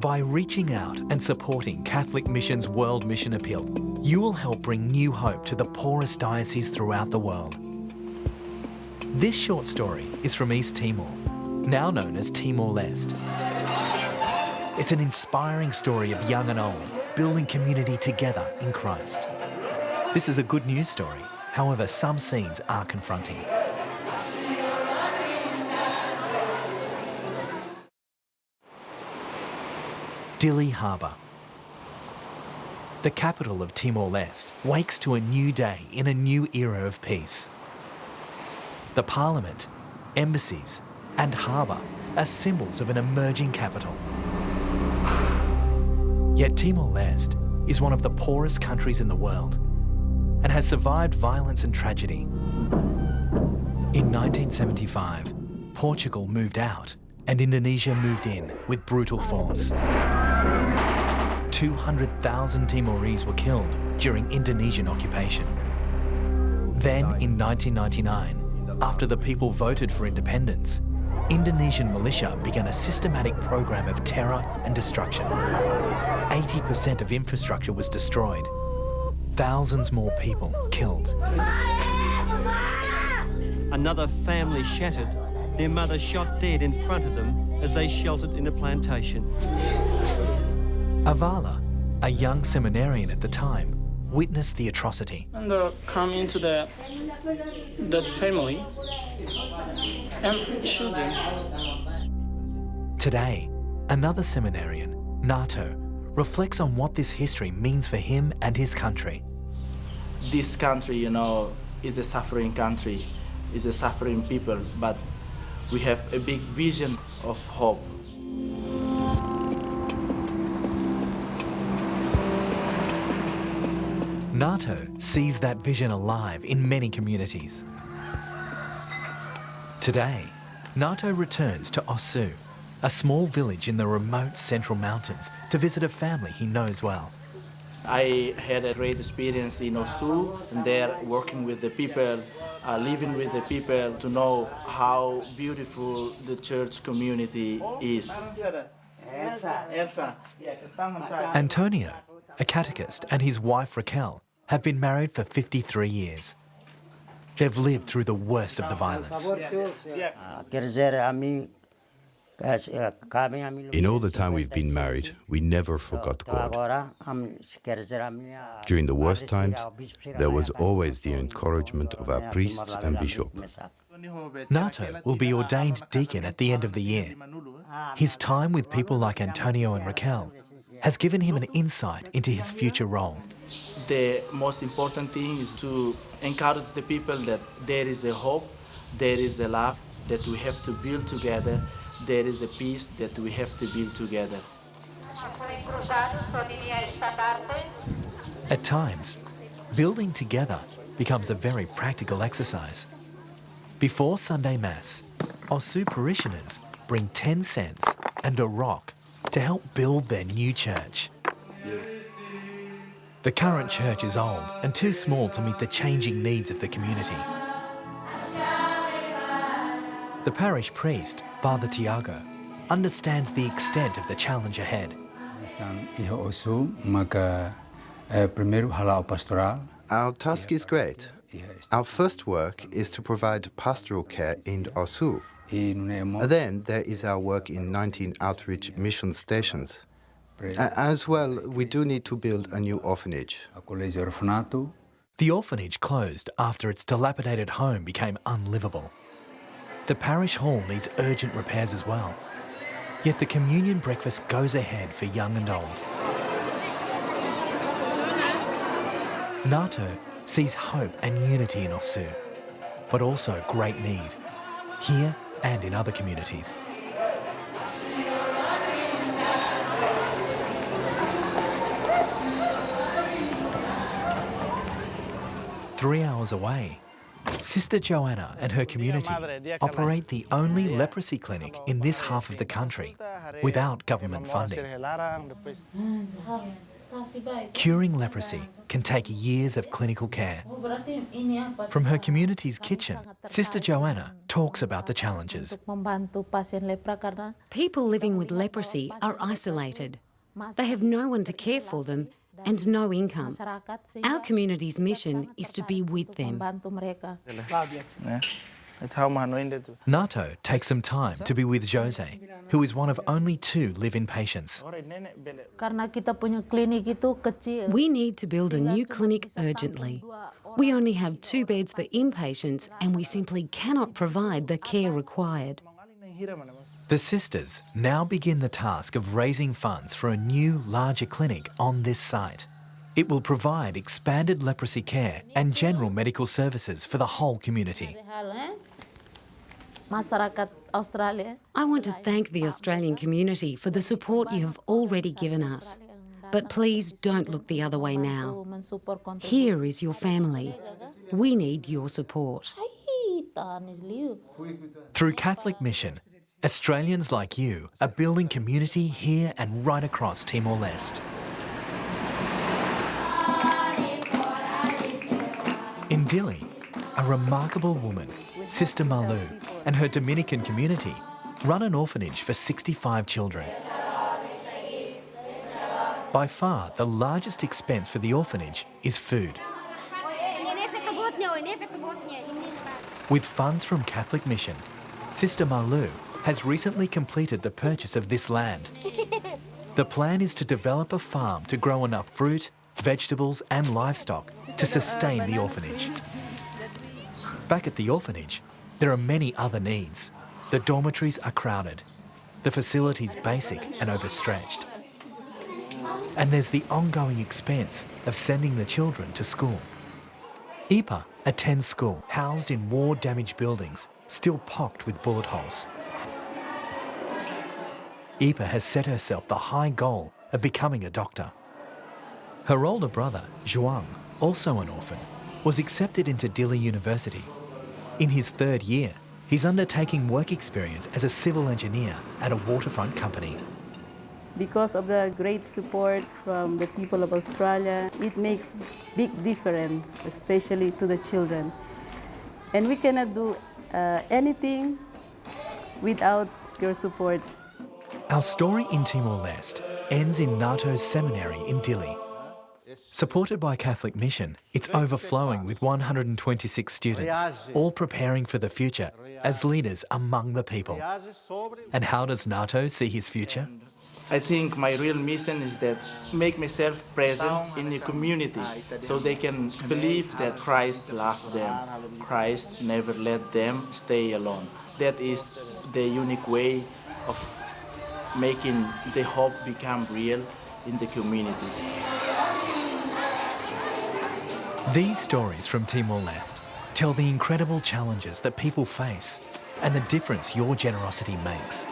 By reaching out and supporting Catholic Mission's World Mission Appeal, you will help bring new hope to the poorest dioceses throughout the world. This short story is from East Timor, now known as Timor-Leste. It's an inspiring story of young and old building community together in Christ. This is a good news story, however, some scenes are confronting. Dili Harbour. The capital of Timor-Leste wakes to a new day in a new era of peace. The parliament, embassies and harbour are symbols of an emerging capital. Yet Timor-Leste is one of the poorest countries in the world and has survived violence and tragedy. In 1975, Portugal moved out and Indonesia moved in with brutal force. 200,000 Timorese were killed during Indonesian occupation. Then, in 1999, after the people voted for independence, Indonesian militia began a systematic program of terror and destruction. 80% of infrastructure was destroyed. Thousands more people killed. Another family shattered, their mother shot dead in front of them as they sheltered in a plantation. Avala, a young seminarian at the time, witnessed the atrocity. And come into that family and shoot them. Today, another seminarian, Nato, reflects on what this history means for him and his country. This country, is a suffering country, is a suffering people, but we have a big vision of hope. Nato sees that vision alive in many communities. Today, Nato returns to OSSU, a small village in the remote central mountains, to visit a family he knows well. I had a great experience in OSSU, and there working with the people, living with the people, to know how beautiful the church community is. Antonio, a catechist, and his wife Raquel have been married for 53 years. They've lived through the worst of the violence. In all the time we've been married, we never forgot God. During the worst times, there was always the encouragement of our priests and bishop. Nato will be ordained deacon at the end of the year. His time with people like Antonio and Raquel has given him an insight into his future role. The most important thing is to encourage the people that there is a hope, there is a love that we have to build together, there is a peace that we have to build together. At times, building together becomes a very practical exercise. Before Sunday Mass, OSSU parishioners bring 10 cents and a rock to help build their new church. The current church is old and too small to meet the changing needs of the community. The parish priest, Father Tiago, understands the extent of the challenge ahead. Our task is great. Our first work is to provide pastoral care in OSSU. Then there is our work in 19 outreach mission stations. As well, we do need to build a new orphanage. The orphanage closed after its dilapidated home became unlivable. The parish hall needs urgent repairs as well. Yet the communion breakfast goes ahead for young and old. Nato sees hope and unity in OSSU, but also great need, here and in other communities. Three hours away, Sister Yohana and her community operate the only leprosy clinic in this half of the country without government funding. Curing leprosy can take years of clinical care. From her community's kitchen, Sister Yohana talks about the challenges. People living with leprosy are isolated. They have no one to care for them and no income. Our community's mission is to be with them. Nato takes some time to be with Jose, who is one of only 2 live-in patients. We need to build a new clinic urgently. We only have 2 beds for inpatients and we simply cannot provide the care required. The sisters now begin the task of raising funds for a new, larger clinic on this site. It will provide expanded leprosy care and general medical services for the whole community. I want to thank the Australian community for the support you have already given us. But please don't look the other way now. Here is your family. We need your support. Through Catholic Mission, Australians like you are building community here and right across Timor-Leste. In Dili, a remarkable woman, Sister Malu, and her Dominican community run an orphanage for 65 children. By far, the largest expense for the orphanage is food. With funds from Catholic Mission, Sister Malu has recently completed the purchase of this land. The plan is to develop a farm to grow enough fruit, vegetables and livestock to sustain the orphanage. Back at the orphanage, there are many other needs. The dormitories are crowded, the facilities basic and overstretched. And there's the ongoing expense of sending the children to school. Ipa attends school, housed in war-damaged buildings, still pocked with bullet holes. Ipa has set herself the high goal of becoming a doctor. Her older brother, Zhuang, also an orphan, was accepted into Dili University. In his 3rd year, he's undertaking work experience as a civil engineer at a waterfront company. Because of the great support from the people of Australia, it makes big difference, especially to the children. And we cannot do anything without your support. Our story in Timor-Leste ends in Nato's seminary in Dili. Supported by Catholic Mission, it's overflowing with 126 students, all preparing for the future as leaders among the people. And how does Nato see his future? I think my real mission is that make myself present in the community so they can believe that Christ loved them. Christ never let them stay alone. That is the unique way of making the hope become real in the community. These stories from Timor-Leste tell the incredible challenges that people face and the difference your generosity makes.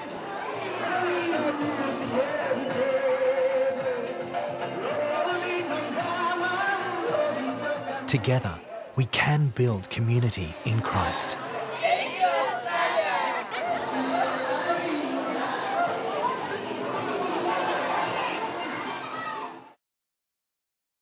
Together, we can build community in Christ.